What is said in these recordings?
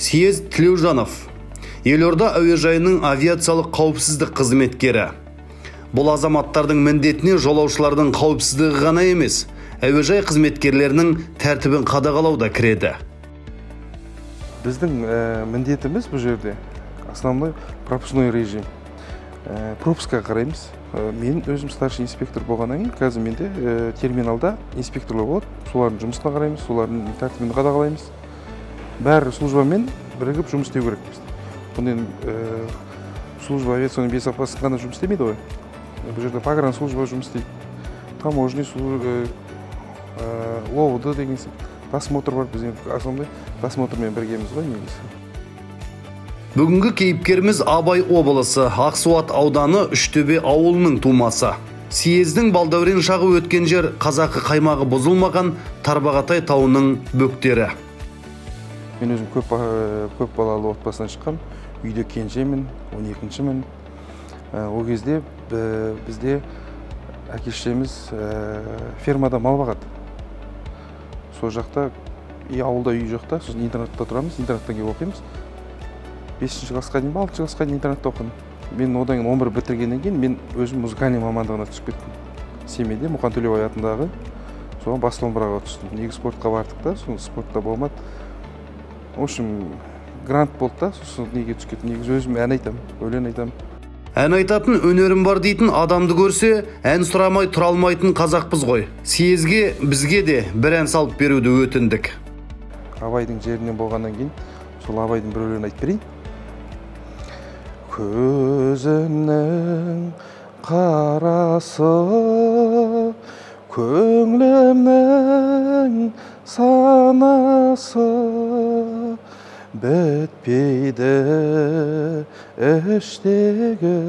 Съезд Тілеужанов, Елорда әуежайының авиациялық қауіпсіздік қызметкері. Бұл азаматтардың міндетіне жолаушылардың қауіпсіздігі ғана емес, әуежай қызметкерлерінің тәртібін қадағалауда кіреді. Біздің міндетіміз бұл жерде основной пропускной режим. Пропускаға қараймыз. Мен өзім старший инспектор болғаннан кейін, қазір менде терминалда инспекторлар болады. Солардың жұмысына қараймыз, солардың тәртібін қадағалаймыз. Бәрі службамен бірігіп жұмыс істеу керек. Бұның служба авиационной безопасности ғана жұмыс істемейді ғой. Бұл жерде погран служба жұмыс істейді. Таможный ловуды деген тасмотр бар. Біз основной тасмотрмен біргеміз ғой негізі. Бүгінгі кейіпкеріміз Абай облысы, Ақсуат ауданы Үштөбе ауылының тумасы. Съездің балдәурен шағы өткен жер қазақы қаймағы бұзылмаған Тарбағатай тауының бөктері. Мен өзім көп балалы отбасынан шыққам. Үйде кенжемін, 12-шімін. Ол кезде бізде әке-шешеміз фермада мал бағады. Сол жақта, ауылда үй жоқта, сосын интернатта тұрамыз, интернаттан келіп оқимыз. 5-ші классқа дейін, 6-ші классқа дейін интернатта оқыдым. Мен одан кейін 11 бітіргеннен кейін мен өзім музыкальный мамандығына түсіп кеттім. Семейде Мұқан Төлеубай атындағы соған бас домбыраға түстім. Негізі спортқа бардық та, соны спортта болмады. В общем, грант болды да, сосын неге түсіп кеттім. Негізі өзім ән айтам, өлең айтам. Ән айтатын өнерім бар дейтін адамды көрсе, ән сұрамай тұра алмайтын қазақпыз ғой. Съезге бізге де бір ән салып беруді өтіндік. Абайдың жерінен болғаннан кейін, сол Абайдың бір өлеңін айтып берейін. Көзімнің қарасы, көңлімнің санасы, бітпейді іштегі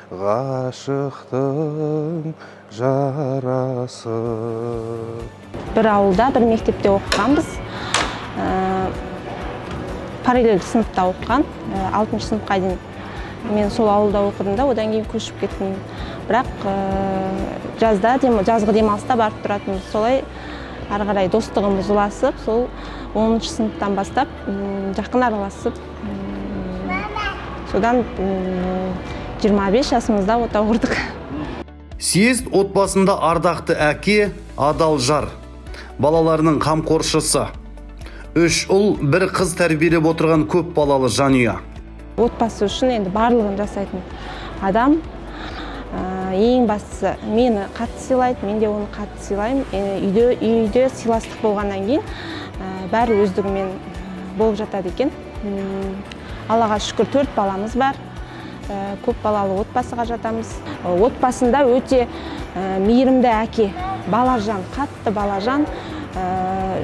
ғашықтың жарасы. Бір ауылда, бір мектепте оқығанбыз. Параллель сыныпта оқыған, 6-шы сыныпқа дейін мен сол ауылда оқыдым да, одан кейін көшіп кеттім. Бірақ жазғы демалыста барып тұратынбыз. Солай ары қарай достығымыз ұласып, сол 10-шы сыныптан бастап жақын араласып, содан 25 жасымызда отау құрдық. Съезд отбасында ардақты әке, адал жар, балаларының қамқоршысы. 3 ұл, 1 қыз тәрбиелеп отырған көп балалы жанұя. Отбасы үшін енді барлығын жасайтын адам. Ең бастысы мені қатты сыйлайды, мен де оны қатты сыйлаймын. Үйде сыйластық болғаннан кейін бәрі өздігімен болып жатады екен. Аллаға шүкір 4 баламыз бар. Көп балалы отбасыға жатамыз. Отбасында өте мейірімді әке, балажан, қатты балажан.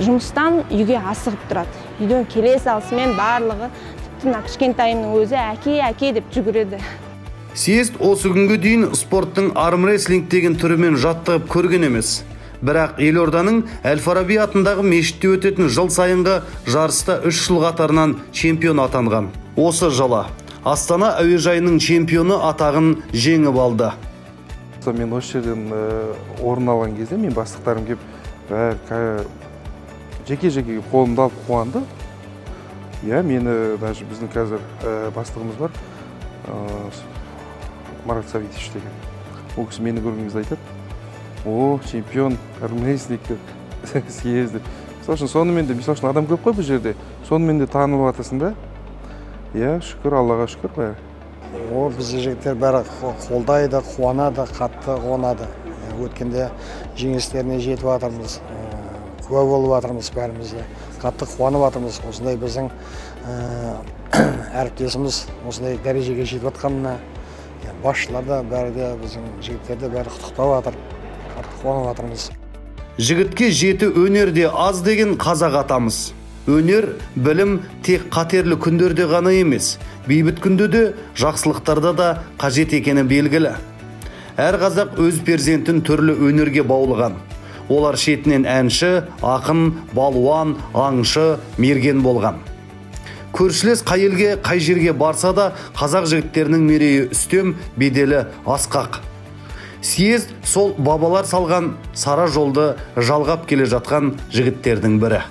Жұмыстан үйге асығып тұрады. Үйден келе салысымен барлығы, тіпті кішкентайымның өзі әке деп жүгіреді. Съезд осы күнге дейін спорттың армрестлинг деген түрімен жаттығып көрген емес. Бірақ Елорданың Әл-Фараби атындағы мешітте өтетін жыл сайынғы жарыста 3 жыл қатарынан чемпион атанған. Осы жылы Астана әуежайының чемпионы атағын жеңіп алды. Мен осы жерден орын алған кезде мен бастықтарым кеп жеке-жеке қолымды алып қуанды. Мені даже біздің қазір бастығымыз бар, Марат Савитович деген. Ол кісі мені көрген кезде айтады: "О, чемпион, армрестлингтер съезді." Сонымен де, мысалы үшін адам көп қой бұл жерде. Сонымен де танылып атасың да. Шүкір, Аллаға шүкір бәрі. Бізді жігіттер бәрі қолдайды, қуанады, қатты қуанады. Өткенде жеңістеріне жетіп атырмыз, куә болып атырмыз бәрімізде. Қатты қуанып атырмыз. Осындай біздің әріптесіміз осындай дәрежеге жетіп атқанына басшылар да бәрі де біздің жігіттерді бәрі құттықтап атыр. Қатты қуанып атырмыз. Жігітке жеті өнерде аз деген қазақ атамыз. Өнер, білім тек қатерлі күндерде ғана емес, бейбіт күнде де, жақсылықтарда да қажет екені белгілі. Әр қазақ өз перзентін түрлі өнерге баулыған. Олар шетінен әнші, ақын, балуан, аңшы, мерген болған. Көршілес қай елге, қай жерге барса да қазақ жігіттерінің мерейі үстем, беделі асқақ. Съезд сол бабалар салған сара жолды жалғап келе жатқан жігіттердің бірі.